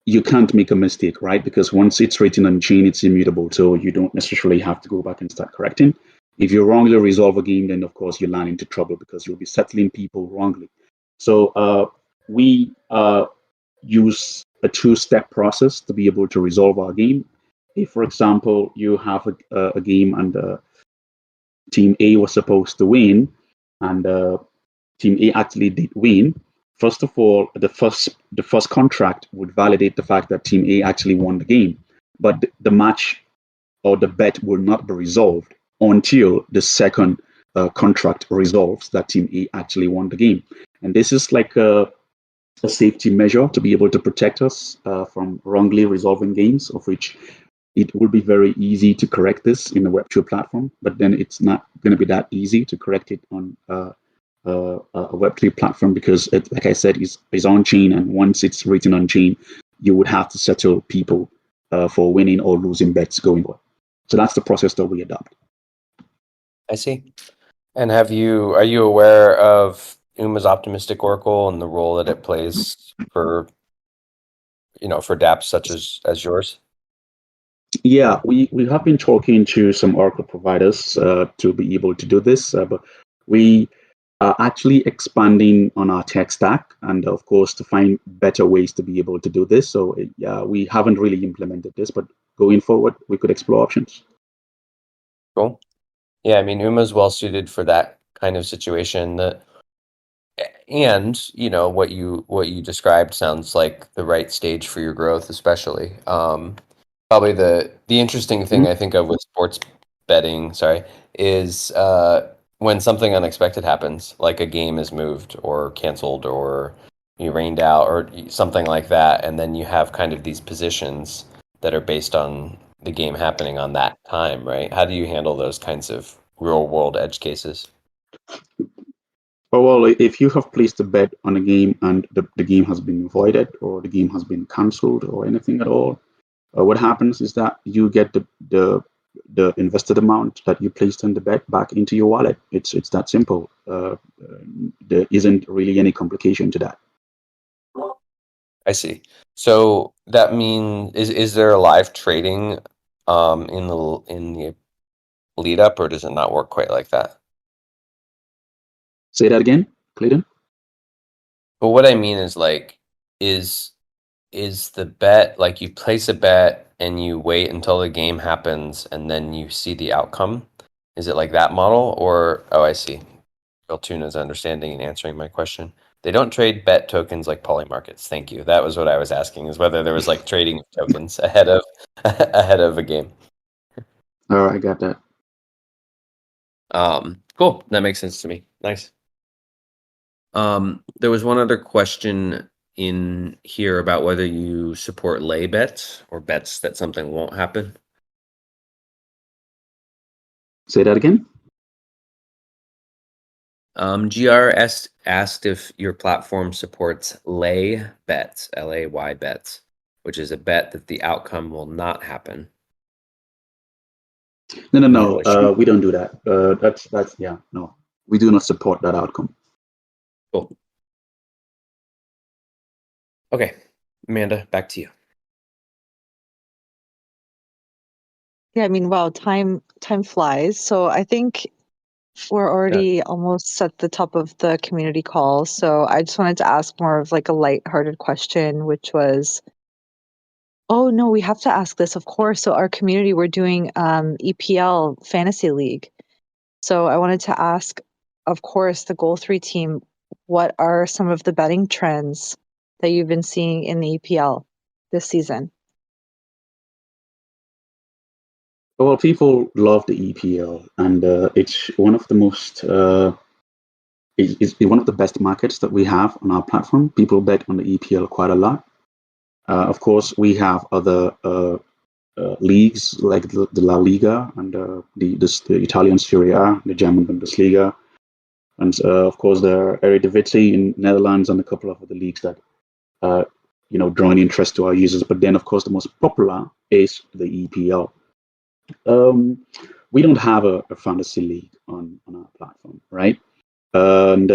you can't make a mistake, right? Because once it's written on chain, it's immutable. So you don't necessarily have to go back and start correcting. If you wrongly resolve a game, then of course you land into trouble because you'll be settling people wrongly. So we use a 2-step process to be able to resolve our game. If, for example, you have a game and Team A was supposed to win, and Team A actually did win, first of all, the first contract would validate the fact that Team A actually won the game, but the match or the bet will not be resolved until the second contract resolves that Team A actually won the game. And this is like a safety measure to be able to protect us from wrongly resolving games, of which it will be very easy to correct this in a Web2 platform, but then it's not going to be that easy to correct it on a Web3 platform because, it, like I said, is on chain, and once it's written on chain, you would have to settle people for winning or losing bets going on. So that's the process that we adopt. I see. And are you aware of UMA's optimistic oracle and the role that it plays for dApps such as yours? Yeah, we have been talking to some Oracle providers to be able to do this, but we are actually expanding on our tech stack, and of course to find better ways to be able to do this. So yeah, we haven't really implemented this, but going forward, we could explore options. Cool. Yeah, I mean, UMA's well suited for that kind of situation. And what you described sounds like the right stage for your growth, especially. Probably the interesting thing I think of with sports betting, is when something unexpected happens, like a game is moved or canceled or you rained out or something like that, and then you have kind of these positions that are based on the game happening on that time, right? How do you handle those kinds of real world edge cases? Oh, well, if you have placed a bet on a game and the game has been voided or the game has been cancelled or anything at all, what happens is that you get the invested amount that you placed on the bet back into your wallet. It's that simple. There isn't really any complication to that. I see. So that means is there a live trading in the lead up, or does it not work quite like that? Say that again, Clayton. But what I mean is is the bet like you place a bet and you wait until the game happens and then you see the outcome? Is it like that model, or I see. Galtuna's understanding and answering my question. They don't trade bet tokens like polymarkets. Thank you. That was what I was asking, is whether there was like trading of tokens ahead of a game. All right, I got that. Cool. That makes sense to me. Nice. There was one other question in here about whether you support lay bets or bets that something won't happen. Say that again. GRS asked if your platform supports lay bets, LAY bets, which is a bet that the outcome will not happen. No. We don't do that. That's no. We do not support that outcome. Cool. Okay, Amanda, back to you. Yeah, I mean, wow, time flies. So I think we're already almost at the top of the community call. So I just wanted to ask more of like a lighthearted question, which was, oh no, we have to ask this, of course. So our community, we're doing EPL Fantasy League. So I wanted to ask, of course, the Goal3 team, what are some of the betting trends that you've been seeing in the EPL this season? Well, people love the EPL, and it's one of the most is one of the best markets that we have on our platform. People bet on the EPL quite a lot. Of course, we have other leagues like the La Liga and the Italian Serie A, the German Bundesliga, and of course the Eredivisie in Netherlands and a couple of other leagues that drawing interest to our users. But then, of course, the most popular is the EPL. We don't have a fantasy league on our platform, right? And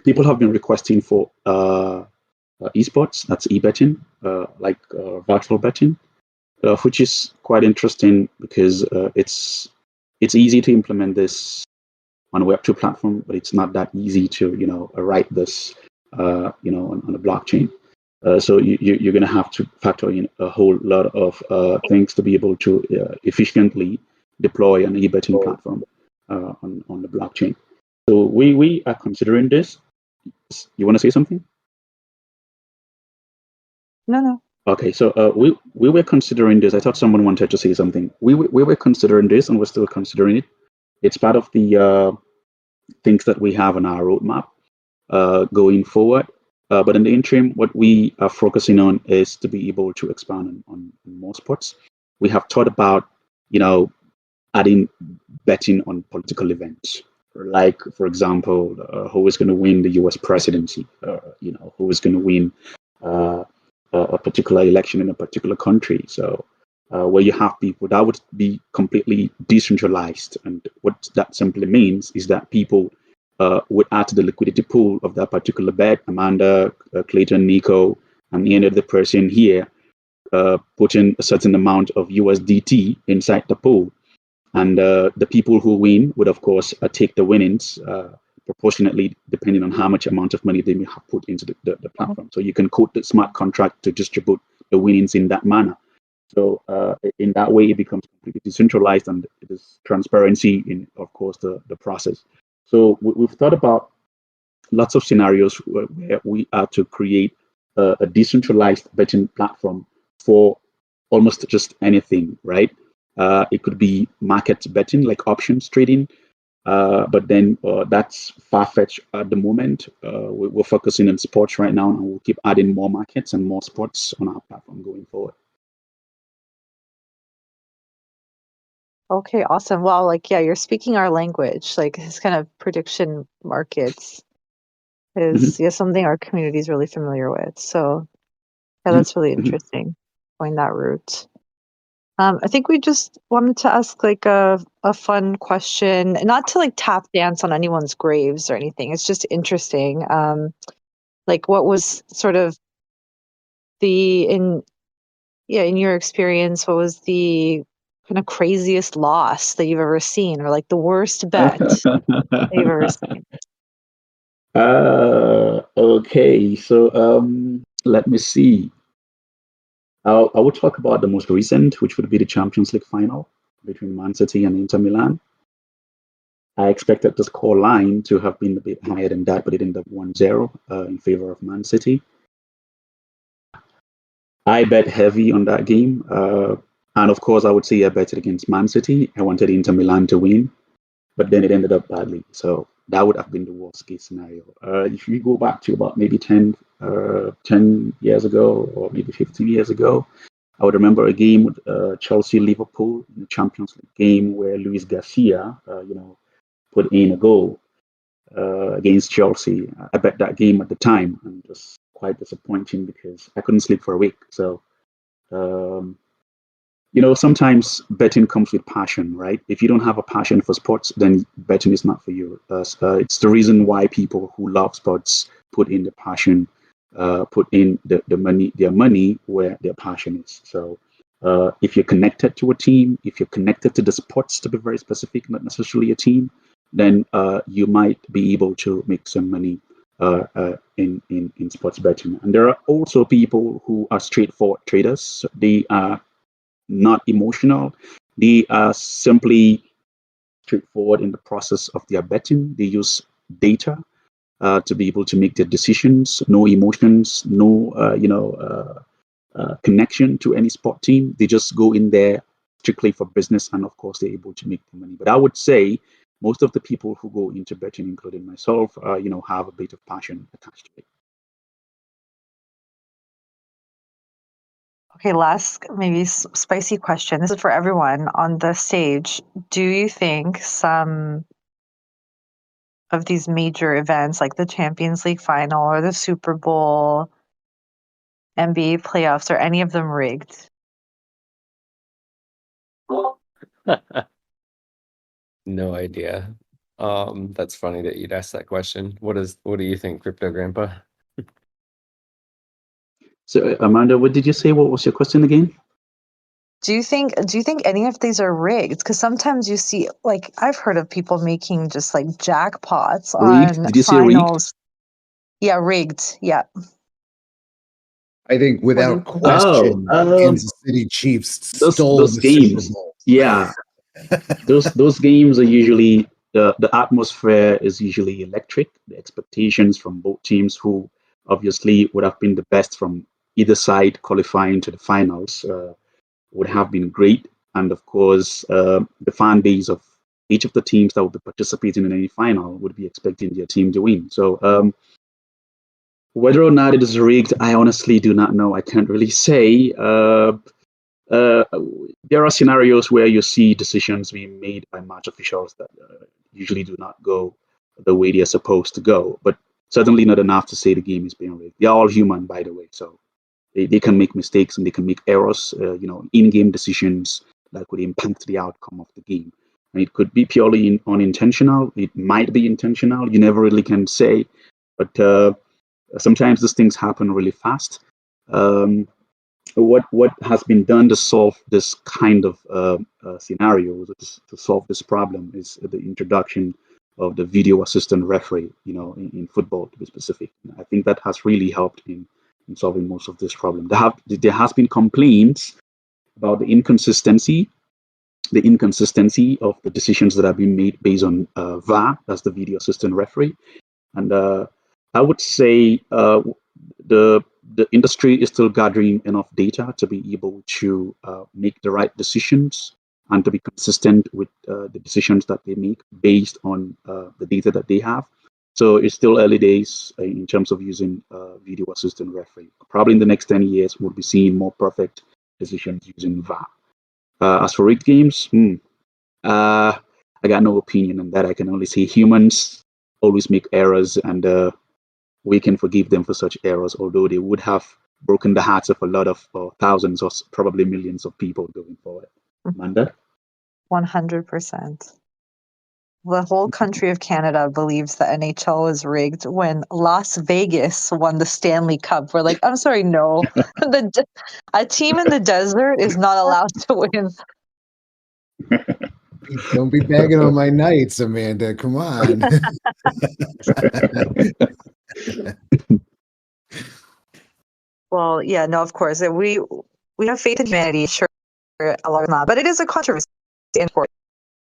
people have been requesting for esports, that's e-betting, like virtual betting, which is quite interesting because it's easy to implement this on a Web2 platform, but it's not that easy to write this on a blockchain. So you're going to have to factor in a whole lot of things to be able to efficiently deploy an e-betting platform on the blockchain. So we are considering this. You want to say something? No. Okay, so we were considering this. I thought someone wanted to say something. We were considering this, and we're still considering it. It's part of the things that we have on our roadmap going forward. But in the interim, what we are focusing on is to be able to expand on more sports. we have thought about, adding betting on political events. Like, for example, who is going to win the U.S. presidency? Who is going to win a particular election in a particular country? So, where you have people that would be completely decentralized, and what that simply means is that people would add to the liquidity pool of that particular bet. Amanda, Clayton, Nico, and any other person here put in a certain amount of USDT inside the pool. And the people who win would, of course, take the winnings proportionately, depending on how much amount of money they may have put into the platform. So you can code the smart contract to distribute the winnings in that manner. So in that way, it becomes completely decentralized, and it is transparency in, of course, the process. So we've thought about lots of scenarios where we are to create a decentralized betting platform for almost just anything, right? It could be market betting, like options trading, but then that's far-fetched at the moment. We're focusing on sports right now, and we'll keep adding more markets and more sports on our platform going forward. Okay, awesome. Well, you're speaking our language. Like, this kind of prediction markets is something our community is really familiar with. So yeah, that's really interesting, going that route. I think we just wanted to ask a fun question, not to tap dance on anyone's graves or anything. It's just interesting. What was sort of in your experience, what was the kind of craziest loss that you've ever seen, or the worst bet that you've ever seen? Okay, so let me see. I will talk about the most recent, which would be the Champions League final between Man City and Inter Milan. I expected the score line to have been a bit higher than that, but it ended up 1-0 in favor of Man City. I bet heavy on that game. And of course, I would say I betted against Man City. I wanted Inter Milan to win, but then it ended up badly. So that would have been the worst case scenario. If you go back to about maybe 10 years ago, or maybe 15 years ago, I would remember a game with Chelsea-Liverpool in the Champions League game where Luis Garcia, put in a goal against Chelsea. I bet that game at the time, and it was quite disappointing because I couldn't sleep for a week. So, sometimes betting comes with passion, right? If you don't have a passion for sports, then betting is not for you. It's the reason why people who love sports put in the passion, put in their money where their passion is. So if you're connected to a team, if you're connected to the sports, to be very specific, not necessarily a team, then you might be able to make some money in sports betting. And there are also people who are straightforward traders. They are not emotional. They are simply straightforward in the process of their betting. They use data to be able to make their decisions. No emotions, no connection to any sport team. They just go in there strictly for business, and of course they're able to make the money. But I would say most of the people who go into betting, including myself, have a bit of passion attached to it. Okay, last maybe spicy question. This is for everyone on the stage. Do you think some of these major events, like the Champions League final or the Super Bowl, NBA playoffs, are any of them rigged? No idea. That's funny that you'd ask that question. What do you think, Crypto Grandpa? So, Amanda, what did you say? What was your question again? Do you think any of these are rigged? Because sometimes you see, I've heard of people making just jackpots rigged? on Did you finals. Say rigged? Yeah, rigged. Yeah. I think without question, Kansas City Chiefs stole those the games. Super Bowl. Yeah, those games are usually the atmosphere is usually electric. The expectations from both teams, who obviously would have been the best from either side qualifying to the finals, would have been great. And of course, the fan base of each of the teams that would be participating in any final would be expecting their team to win. So whether or not it is rigged, I honestly do not know. I can't really say. there are scenarios where you see decisions being made by match officials that usually do not go the way they're supposed to go, but certainly not enough to say the game is being rigged. They're all human, by the way, so they can make mistakes and they can make errors, in-game decisions that could impact the outcome of the game. And it could be purely unintentional. It might be intentional. You never really can say, but sometimes these things happen really fast. What has been done to solve this kind of scenario, to solve this problem, is the introduction of the video assistant referee, in football, to be specific. I think that has really helped in solving most of this problem. There has been complaints about the inconsistency of the decisions that have been made based on VAR, that's the video assistant referee. And I would say the industry is still gathering enough data to be able to make the right decisions and to be consistent with the decisions that they make based on the data that they have. So it's still early days in terms of using video assistant referee. Probably in the next 10 years, we'll be seeing more perfect decisions using VAR. As for rigged games, I got no opinion on that. I can only say humans always make errors, and we can forgive them for such errors, although they would have broken the hearts of a lot of thousands or probably millions of people going forward. Amanda? 100%. The whole country of Canada believes the NHL is rigged when Las Vegas won the Stanley Cup. We're like, I'm sorry, no. A team in the desert is not allowed to win. Don't be bagging on my nights, Amanda. Come on. Well, yeah, no, of course. We have faith in humanity, sure, a lot of that, but it is a controversy in sport.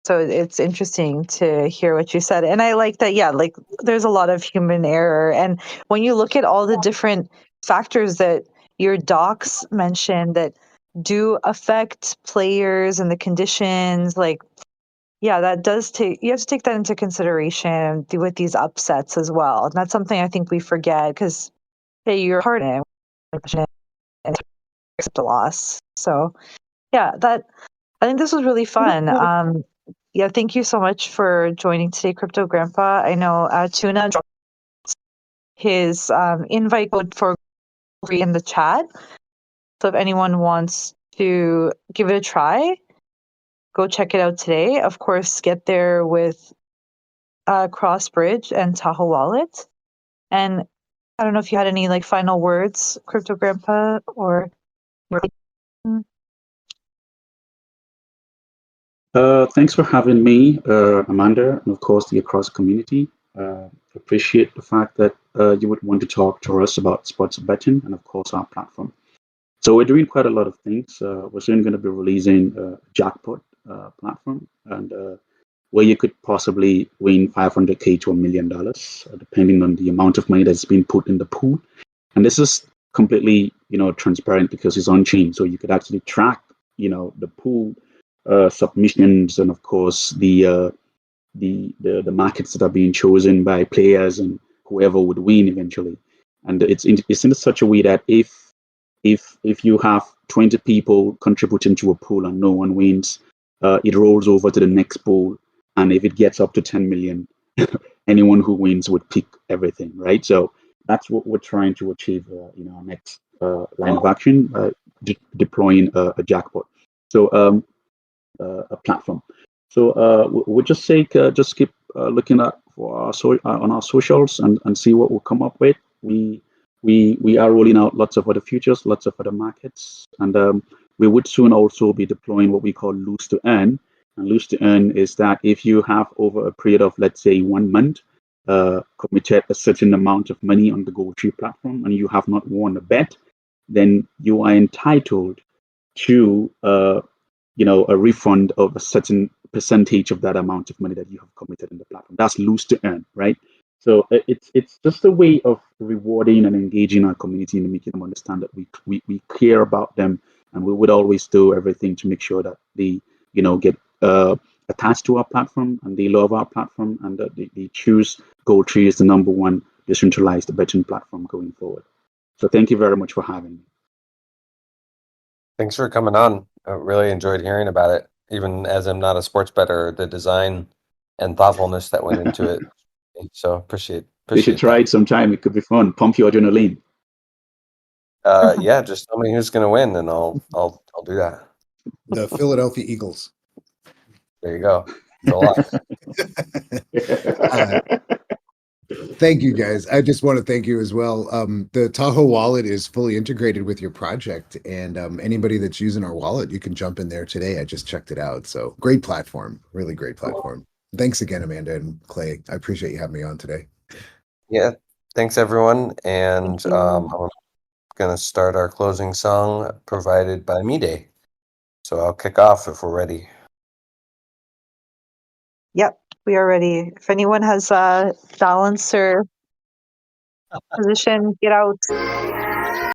So it's interesting to hear what you said. And I like that, yeah, like there's a lot of human error. And when you look at all the different factors that your docs mentioned that do affect players and the conditions, like, yeah, that does you have to take that into consideration with these upsets as well. And that's something I think we forget because, hey, you're hard in it and accept a loss. So, yeah, I think this was really fun. Yeah, thank you so much for joining today, Crypto Grandpa. I know Tuna dropped his invite code for Goal3 in the chat. So if anyone wants to give it a try, go check it out today. Of course, get there with Crossbridge and Taho Wallet. And I don't know if you had any final words, Crypto Grandpa, or. Thanks for having me, Amanda, and of course the Across community. Appreciate the fact that you would want to talk to us about sports betting and of course our platform. So we're doing quite a lot of things. We're soon going to be releasing a jackpot platform, and where you could possibly win $500K to $1 million, depending on the amount of money that's been put in the pool. And this is completely, transparent because it's on chain, so you could actually track, the pool submissions and of course the markets that are being chosen by players and whoever would win eventually. And it's in such a way that if you have 20 people contributing to a pool and no one wins, it rolls over to the next pool, and if it gets up to 10 million, anyone who wins would pick everything, right? So that's what we're trying to achieve in our next line of action, deploying a jackpot. So a platform. So we'll just say, just keep looking at on our socials and see what we'll come up with. We are rolling out lots of other features, lots of other markets, and we would soon also be deploying what we call lose to earn. And lose to earn is that if you have over a period of, let's say, 1 month, committed a certain amount of money on the Goal3 platform and you have not won a bet, then you are entitled to a refund of a certain percentage of that amount of money that you have committed in the platform. That's lose to earn, right? So it's just a way of rewarding and engaging our community and making them understand that we care about them, and we would always do everything to make sure that they get attached to our platform and they love our platform, and that they choose Goal3 as the #1 decentralized betting platform going forward. So thank you very much for having me. Thanks for coming on. I really enjoyed hearing about it, even as I'm not a sports bettor, the design and thoughtfulness that went into it. So You should appreciate try that. it sometime. It could be fun. Pump your adrenaline. Yeah, just tell me who's gonna win, and I'll do that. The Philadelphia Eagles. There you go. Go live. Thank you, guys. I just want to thank you as well. The Tahoe wallet is fully integrated with your project, and anybody that's using our wallet, you can jump in there today. I just checked it out. So great platform, really great platform. Thanks again, Amanda and Clay. I appreciate you having me on today. Yeah, thanks everyone, and Thank you. I'm gonna start our closing song provided by Me Day. So I'll kick off if we're ready. Yep, we are ready. If anyone has a balancer position, get out.